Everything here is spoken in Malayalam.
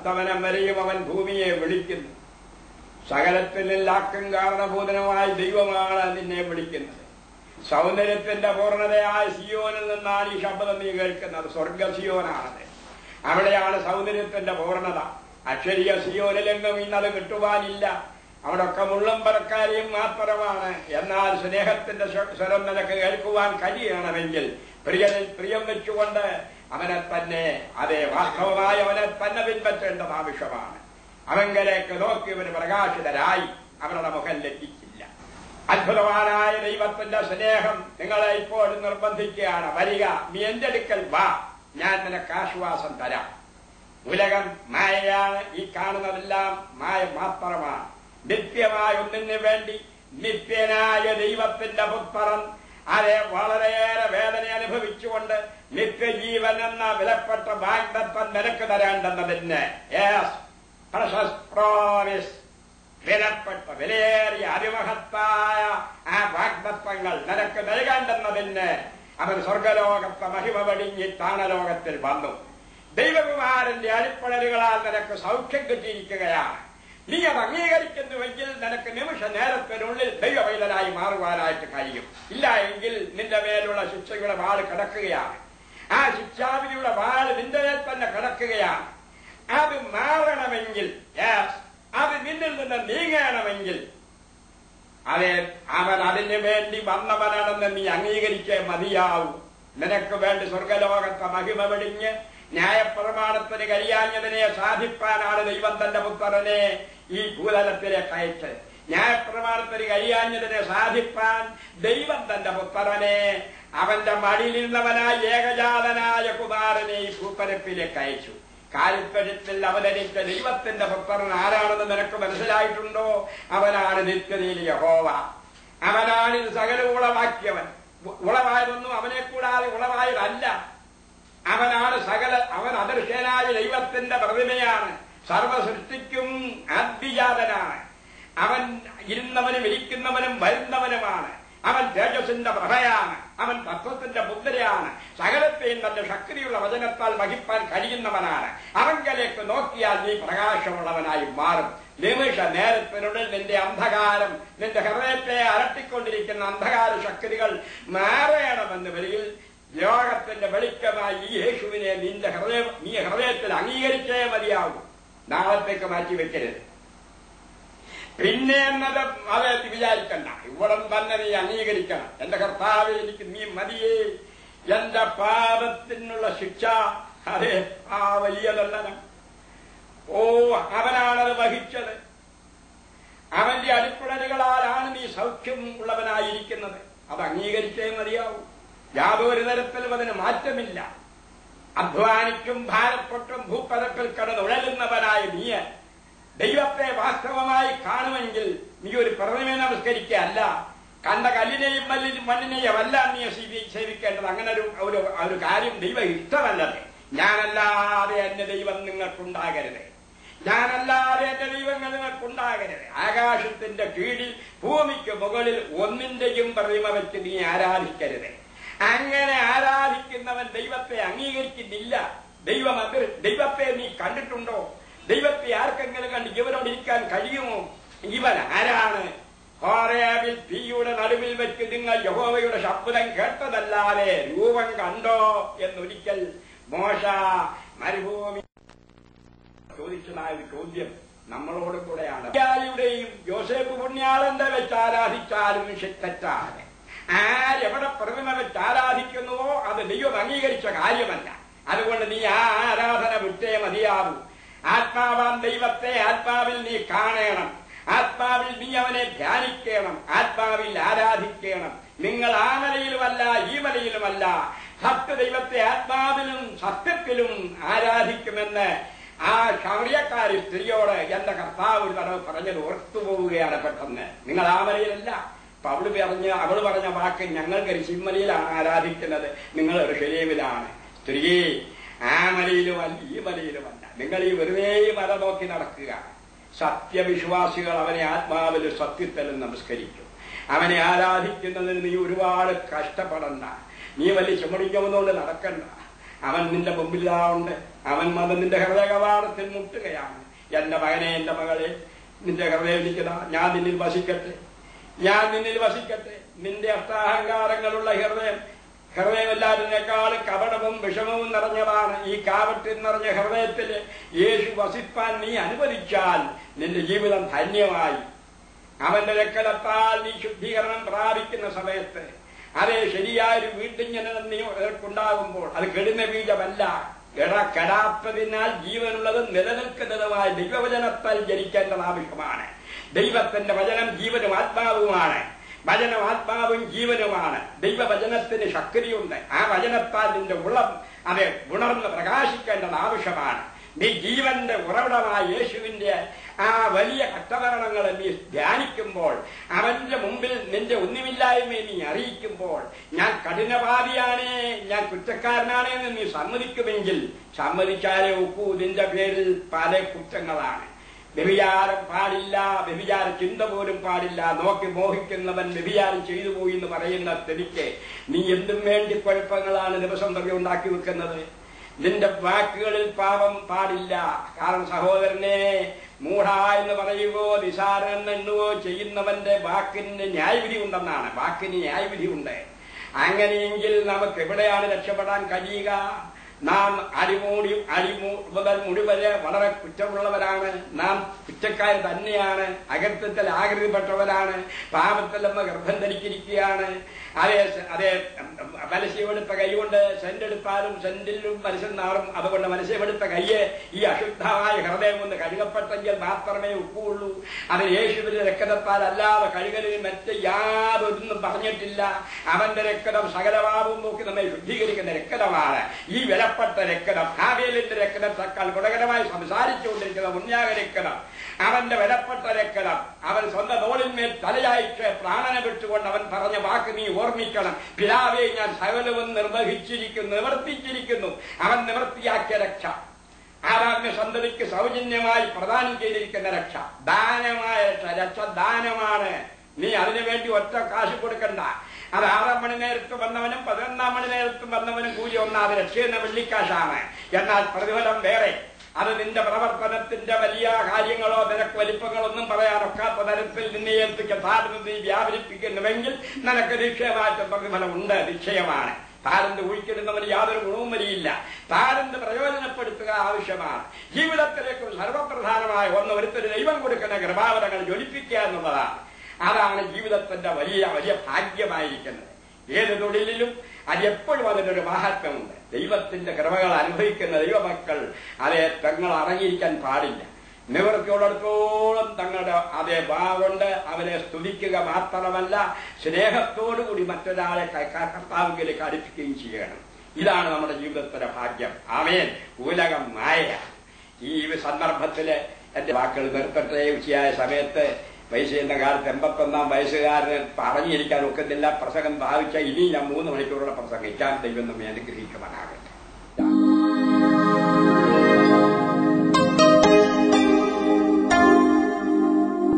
അസ്തമനം വരെയും അവൻ ഭൂമിയെ വിളിക്കുന്നു. സകലത്തിലെല്ലാവർക്കും കാരണഭൂതനമായ ദൈവമാണ് നിന്നെ വിളിക്കുന്നത്. സൗന്ദര്യത്തിന്റെ പൂർണ്ണതയായ സിയോനിൽ നിന്നാണ് ഈ ശബ്ദം നീ കേൾക്കുന്നത്. സ്വർഗ സിയോനാണത്. അവിടെയാണ് സൗന്ദര്യത്തിന്റെ പൂർണ്ണത. അക്ഷരീയ സിയോനിലെങ്ങും ഇന്നത് കിട്ടുവാനില്ല. അവിടൊക്കെ മുള്ളും പറക്കാരിയും മാത്രമാണ്. എന്നാൽ സ്നേഹത്തിന്റെ സ്വരം നിനക്ക് കേൾക്കുവാൻ കഴിയണമെങ്കിൽ പ്രിയനിൽ പ്രിയം വെച്ചുകൊണ്ട് അവനെ തന്നെ, അതെ, വാസ്തവമായി അവനെ തന്നെ പിൻപറ്റേണ്ടത് ആവശ്യമാണ്. അവങ്കലേക്ക് നോക്കിയവന് പ്രകാശിതരായി അവരുടെ മുഖം ലഭിക്കില്ല. അത്ഭുതവാനായ ദൈവത്തിന്റെ സ്നേഹം നിങ്ങളെ ഇപ്പോഴും നിർബന്ധിക്കുകയാണ്. വരിക, നീ എന്റെ അടുക്കൽ വാ, ഞാൻ നിനക്ക് ആശ്വാസം തരാം. ഉലകം മായയാണ്. ഈ കാണുന്നതെല്ലാം മായ മാത്രമാണ്. നിത്യമായ ഒന്നിനു വേണ്ടി നിത്യനായ ദൈവത്തിന്റെ പുത്രൻ, അതെ, വളരെയേറെ വേദന അനുഭവിച്ചുകൊണ്ട് നിത്യജീവൻ എന്ന വിലപ്പെട്ട വാഗ്ദത്തം നിനക്ക് തരേണ്ടെന്നതിന്, വിലപ്പെട്ട വിലയേറിയ അതിമഹത്തായ ആ വാഗ്ദത്തങ്ങൾ നിനക്ക് നൽകേണ്ടെന്നതിന് അവൻ സ്വർഗലോകത്തെ മഹിമ വെടിഞ്ഞ് താണലോകത്തിൽ വന്നു. ദൈവകുമാരന്റെ അടിപ്പടലുകളാൽ നിനക്ക് സൗഖ്യം കിട്ടിയിരിക്കുകയാണ്. നീ അത് അംഗീകരിക്കുന്നുവെങ്കിൽ നിനക്ക് നിമിഷ നേരത്തിനുള്ളിൽ ദൈവവൈതനായി മാറുവാനായിട്ട് കഴിയും. ഇല്ല എങ്കിൽ നിന്റെ മേലുള്ള ശിക്ഷയുടെ വാൾ കിടക്കുകയാണ്. ആ ശിക്ഷാവിധിയുടെ വാൾ നിന്റെ മേൽ തന്നെ കിടക്കുകയാണ്. അത് മാറണമെങ്കിൽ, അത് നിന്നിൽ നിന്ന് നീങ്ങണമെങ്കിൽ, അതെ, അവൻ അതിനു വേണ്ടി വന്നവനാണെന്ന് നീ അംഗീകരിച്ചേ മതിയാവൂ. നിനക്ക് വേണ്ടി സ്വർഗലോകത്തെ മഹിമ വെടിഞ്ഞ് ന്യായപ്രമാണത്തിന് കഴിയാഞ്ഞതിനെ സാധിപ്പാനാണ് ദൈവം തന്റെ പുത്രനെ ഈ ഭൂതലത്തിലേക്ക് അയച്ചത്. ന്യായപ്രമാണത്തിന് കഴിയാഞ്ഞതിനെ സാധിപ്പാൻ ദൈവം തന്റെ പുത്രനെ, അവന്റെ മടിയിലിരുന്നവനായ ഏകജാതനായ കുമാരനെ ഈ ഭൂപ്പരപ്പിലേക്ക് അയച്ചു. കാലിത്തൊഴുത്തിൽ അവതരിച്ച ദൈവത്തിന്റെ പുത്രൻ ആരാണെന്ന് നിനക്ക് മനസ്സിലായിട്ടുണ്ടോ? അവനാണ് നിത്യതയിൽ യഹോവ. അവനാണ് ഇത് സകലം ഉളവാക്കിയവൻ. ഉളവായതൊന്നും അവനെ കൂടാതെ ഉളവായതല്ല. അവനാണ് അവൻ അദൃശ്യനായ ദൈവത്തിന്റെ പ്രതിമയാണ്. സർവസൃഷ്ടിക്കും ആദ്യജാതനാണ്. അവൻ ഇരുന്നവനും ഇരിക്കുന്നവനും വരുന്നവനുമാണ്. അവൻ തേജസ്സിന്റെ പ്രഭയാണ്. അവൻ തത്വത്തിന്റെ മുദ്രയാണ്. സകലത്തെയും തന്റെ ശക്തിയുള്ള വചനത്താൽ വഹിപ്പാൻ കഴിയുന്നവനാണ്. അവങ്കലേക്ക് നോക്കിയാൽ നീ പ്രകാശമുള്ളവനായി മാറും. നിമിഷ നേരത്തിനുള്ളിൽ നിന്റെ അന്ധകാരം, നിന്റെ ഹൃദയത്തെ അലട്ടിക്കൊണ്ടിരിക്കുന്ന അന്ധകാര ശക്തികൾ മാറണമെന്ന് വരികിൽ ലോകത്തിന്റെ വെളിച്ചമായി ഈ യേശുവിനെ നീ ഹൃദയത്തിൽ അംഗീകരിച്ചേ മതിയാകും. നാളത്തേക്ക് മാറ്റിവെക്കരുത്. പിന്നെ എന്നത് അതേ വിചാരിക്കണ്ട. ഇവിടം തന്നെ നീ അംഗീകരിക്കണം. എന്റെ കർത്താവേ, എനിക്ക് നീ മതിയേ. എന്റെ പാപത്തിനുള്ള ശിക്ഷ, അതെ, ആ വലിയ ദണ്ഡനം, അവനാണത് വഹിച്ചത്. അവന്റെ അടിപ്പിടലുകളാലാണ് നീ സൗഖ്യം ഉള്ളവനായിരിക്കുന്നത്. അത് അംഗീകരിച്ചേ മതിയാവും. യാതൊരു തരത്തിലും അതിന് മാറ്റമില്ല. അധ്വാനിക്കും ഭാരപ്പെട്ടും ഭൂപ്പരപ്പിൽ കടന്നുഴലുന്നവനായ നീ ദൈവത്തെ വാസ്തവമായി കാണുമെങ്കിൽ നീ ഒരു പ്രതിമയെ നമസ്കരിക്കുകയല്ല, കണ്ട കല്ലിനെയും മണ്ണിനെയും അല്ല നീ സേവിക്കേണ്ടത്. അങ്ങനെ ഒരു കാര്യം ദൈവം ഇഷ്ടമല്ലത്. ഞാനല്ലാതെ എന്റെ ദൈവം നിങ്ങൾക്കുണ്ടാകരുത്. ഞാനല്ലാതെ എന്റെ ദൈവങ്ങൾ നിങ്ങൾക്കുണ്ടാകരുത്. ആകാശത്തിന്റെ കീഴിൽ ഭൂമിക്ക് മുകളിൽ ഒന്നിന്റെയും പ്രതിമ വെച്ച് നീ ആരാധിക്കരുത്. അങ്ങനെ ആരാധിക്കുന്നവൻ ദൈവത്തെ അംഗീകരിക്കുന്നില്ല. ദൈവത്തെ നീ കണ്ടിട്ടുണ്ടോ? ദൈവത്തെ ആർക്കെങ്കിലും കണ്ട് ഇവനോടിരിക്കാൻ കഴിയുമോ? ഇവൻ ആരാണ്? ഹോറേബിൽ തീയുടെ നടുവിൽ വെച്ച് നിങ്ങൾ യഹോവയുടെ ശബ്ദം കേട്ടതല്ലാതെ രൂപം കണ്ടോ എന്നൊരിക്കൽ മോശ മരുഭൂമി ചോദിച്ചതായ ഒരു ചോദ്യം നമ്മളോട് കൂടെയാണ്. യുടെയും യോസേഫ് പുണ്യാളന്റെ വെച്ച് ആരാധിച്ചാലും തെറ്റാണ്. ആരെവിടെ പ്രതിമ വെച്ച് ആരാധിക്കുന്നുവോ അത് ദൈവം അംഗീകരിച്ച കാര്യമല്ല. അതുകൊണ്ട് നീ ആ ആരാധന വിട്ടേ മതിയാവൂ. ആത്മാവാൻ ദൈവത്തെ ആത്മാവിൽ നീ കാണണം. ആത്മാവിൽ നീ അവനെ ധ്യാനിക്കണം. ആത്മാവിൽ ആരാധിക്കണം. നിങ്ങൾ ആ മലയിലുമല്ല ഈ മലയിലുമല്ല, സത്യദൈവത്തെ ആത്മാവിലും സത്യത്തിലും ആരാധിക്കുമെന്ന് ആ ശമറിയക്കാരി സ്ത്രീയോട് എന്റെ കർത്താവ് ഒരു തടവ് പറഞ്ഞത് ഓർത്തുപോവുകയാണ് പെട്ടെന്ന്. നിങ്ങൾ ആ മലയിലല്ല. അപ്പൊ അവള് പറഞ്ഞ വാക്ക്, ഞങ്ങൾ കരിശിമലയിലാണ് ആരാധിക്കുന്നത്, നിങ്ങൾ യെരൂശലേമിലാണ്. സ്ത്രീയെ, ആ മലയിലുമല്ല ഈ മലയിലുമല്ല. നിങ്ങൾ ഈ വെറുതെ മല നോക്കി നടക്കുക. സത്യവിശ്വാസികൾ അവനെ ആത്മാവിലും സത്യത്തിലും നമസ്കരിക്കും. അവനെ ആരാധിക്കുന്നതിന് നീ ഒരുപാട് കഷ്ടപ്പെടണ്ട. നീ വലിയ ചുമടിക്കുമെന്നുകൊണ്ട് നടക്കണ്ട. അവൻ നിന്റെ മുമ്പിലാവുണ്ട്. അവൻ വന്ന് നിന്റെ ഹൃദയ കവാടത്തിൽ മുട്ടുകയാണ്. എന്റെ മകനെ, എന്റെ മകളെ, നിന്റെ ഹൃദയം ഇരിക്കതാ, ഞാൻ നിന്നിൽ വസിക്കട്ടെ, ഞാൻ നിന്നിൽ വസിക്കട്ടെ. നിന്റെ അഷ്ടാഹങ്കാരങ്ങളുള്ള ഹൃദയമല്ലാതിനേക്കാളും കപടവും വിഷമവും നിറഞ്ഞതാണ്. ഈ കാവട്ടിൽ നിറഞ്ഞ ഹൃദയത്തില് യേശു വസിപ്പാൻ നീ അനുവദിച്ചാൽ നിന്റെ ജീവിതം ധന്യമായി. അവന്റെ രക്തത്താൽ നീ ശുദ്ധീകരണം പ്രാപിക്കുന്ന സമയത്ത്, അതേ ശരിയായൊരു വീട്ടിങ്ങനെ നീക്കുണ്ടാകുമ്പോൾ അത് കെടുന്ന ബീജമല്ല, കെടാത്തതിനാൽ ജീവനുള്ളത് നിലനിൽക്കുന്നതുമായ ദൈവവചനത്താൽ ജനിക്കേണ്ടത് ആവശ്യമാണ്. ദൈവത്തിന്റെ വചനം ജീവനും ആത്മാവുമാണ്. വചനം ആത്മാവും ജീവനുമാണ്. ദൈവവചനത്തിന് ശക്തിയുണ്ട്. ആ വചനത്താൽ നിന്റെ ഉള്ളം അതെ ഉണർന്ന് പ്രകാശിക്കേണ്ടത് ആവശ്യമാണ്. നീ ജീവന്റെ ഉറവിടമായ യേശുവിന്റെ ആ വലിയ കഷ്ടമരണങ്ങളെ നീ ധ്യാനിക്കുമ്പോൾ, അവന്റെ മുമ്പിൽ നിന്റെ ഒന്നുമില്ലായ്മയെ നീ അറിയിക്കുമ്പോൾ, ഞാൻ കഠിനപാപിയാണ്, ഞാൻ കുറ്റക്കാരനാണ് എന്ന് നീ സമ്മതിക്കുമെങ്കിൽ, സമ്മതിച്ചാലേ ഒക്കൂ. നിന്റെ പേരിൽ പല കുറ്റങ്ങളാണ്. വ്യഭിചാരം പാടില്ല, വ്യഭിചാര ചിന്ത പോലും പാടില്ല. നോക്കി മോഹിക്കുന്നവൻ വ്യഭിചാരം ചെയ്തു പോയി എന്ന് പറയുന്ന സ്ഥിതിക്ക് നീ എന്തും വേണ്ടി കുഴപ്പങ്ങളാണ് ദിവസം വരെ ഉണ്ടാക്കി വെക്കുന്നത്. നിന്റെ വാക്കുകളിൽ പാപം പാടില്ല. കാരണം സഹോദരനെ, മൂഢ എന്ന് പറയുകയോ നിസാരം എന്നുവോ ചെയ്യുന്നവന്റെ വാക്കിന് ന്യായവിധി ഉണ്ടെന്നാണ്. വാക്കിന് ന്യായവിധി ഉണ്ട്. അങ്ങനെയെങ്കിൽ നമുക്ക് എവിടെയാണ് രക്ഷപ്പെടാൻ കഴിയുക? നാം മുതൽ മുടി വരെ വളരെ കുറ്റമുള്ളവരാണ്. നാം കുറ്റക്കാർ തന്നെയാണ്. അകൃത്യത്തിൽ ആകൃതിപ്പെട്ടവരാണ്. പാപത്തിൽ നമ്മ ഗർഭം ധരിച്ചിരിക്കുകയാണ്. അതേ മത്സ്യമെടുത്ത കൈകൊണ്ട് സെന്റെടുത്താലും സെന്റിലും മനുഷ്യൻ നാറും. അതുകൊണ്ട് മത്സ്യമെടുത്ത കയ്യെ ഈ അശുദ്ധമായ ഹൃദയം ഒന്ന് കഴുകപ്പെട്ടെങ്കിൽ മാത്രമേ ഒക്കുള്ളൂ. അത് യേശുവിന്റെ രക്തത്താൽ അല്ലാതെ കഴുകലിന് മറ്റ് യാതൊന്നും പറഞ്ഞിട്ടില്ല. അവന്റെ രക്തം സകലപാപവും നോക്കി നമ്മെ ശുദ്ധീകരിക്കുന്ന രക്തമാണ്. ഈ വിലപ്പെട്ട രക്തം, ഹാബേലിന്റെ രക്തത്തെക്കാൾ ഗുണകരമായി സംസാരിച്ചുകൊണ്ടിരിക്കുന്ന മുന്യാക രക്തം, അവന്റെ വിലപ്പെട്ട രക്തം. അവൻ സ്വന്തം തോളിന്മേൽ തലയായിട്ട് പ്രാണനെ വിട്ടുകൊണ്ട് അവൻ പറഞ്ഞ വാക്ക് നീ ഓർമ്മിക്കണം. പിതാവേ, ഞാൻ സകലവും നിവർത്തിച്ചിരിക്കുന്നു. അവൻ നിവർത്തിയാക്കിയ രക്ഷ, ആരാധ്യ സന്തതിക്ക് സൗജന്യമായി പ്രദാനം ചെയ്തിരിക്കുന്ന രക്ഷ, ദാനമായ രക്ഷ ദാനമാണ്. നീ അതിനുവേണ്ടി ഒറ്റ കാശ് കൊടുക്കണ്ട. അത് 6 മണി നേരത്ത് വന്നവനും 11 മണി നേരത്തും വന്നവനും കൂലി ഒന്നാതെ രക്ഷയെന്ന വെള്ളിക്കാശാണ്. എന്നാൽ പ്രതിഫലം വേറെ. അത് നിന്റെ പ്രവർത്തനത്തിന്റെ വലിയ കാര്യങ്ങളോ നിനക്ക് വലിപ്പങ്ങളൊന്നും പറയാനൊക്കാത്ത തരത്തിൽ നിന്നെ ഏൽപ്പിച്ച താരന് നീ വ്യാപരിപ്പിക്കുന്നുവെങ്കിൽ നിനക്ക് നിശ്ചയമായിട്ട് പ്രതിഫലം ഉണ്ട്, നിശ്ചയമാണ്. താരന്റെ ഒഴിക്കിടുന്നവന് യാതൊരു ഗുണവും വരിയില്ല. താരന്റെ പ്രയോജനപ്പെടുത്തുക ആവശ്യമാണ്. ജീവിതത്തിലേക്ക് സർവപ്രധാനമായ ഒന്ന് ഒരുത്തൊരു ദൈവം കൊടുക്കുന്ന കൃപാവരങ്ങൾ ജ്വലിപ്പിക്കുക എന്നുള്ളതാണ്. അതാണ് ജീവിതത്തിന്റെ വലിയ വലിയ ഭാഗ്യമായിരിക്കുന്നത്. ഏത് തൊഴിലിലും അതെപ്പോഴും അതിനൊരു മഹാത്മ്യമുണ്ട്. ദൈവത്തിന്റെ കൃപകൾ അനുഭവിക്കുന്ന ദൈവമക്കൾ അതേ തങ്ങൾ അടങ്ങിയിരിക്കാൻ പാടില്ല. നിവൃത്തിയോടത്തോളം തങ്ങളുടെ അതേ ഭാവമുണ്ട് അവനെ സ്തുതിക്കുക മാത്രമല്ല, സ്നേഹത്തോടുകൂടി മറ്റൊരാളെ കർത്താവിലേക്ക് അടുപ്പിക്കുകയും ചെയ്യണം. ഇതാണ് നമ്മുടെ ജീവിതത്തിന്റെ ഭാഗ്യം. ആമേൻ. ഉലകം മായ. ഈ സന്ദർഭത്തില് എന്റെ വാക്കുകൾ നിർത്തട്ടെ. ഉച്ചയായ സമയത്ത് വയസ്സെന്ന കാലത്ത് 81 വയസ്സുകാരന് പറഞ്ഞിരിക്കാൻ ഒക്കുന്നില്ല. പ്രസംഗം ഭാവിച്ച ഇനി ഞാൻ 3 മണിക്കൂറുള്ള പ്രസംഗിക്കാൻ ദൈവം നമ്മെ അനുഗ്രഹിക്കുവാനാകട്ടെ.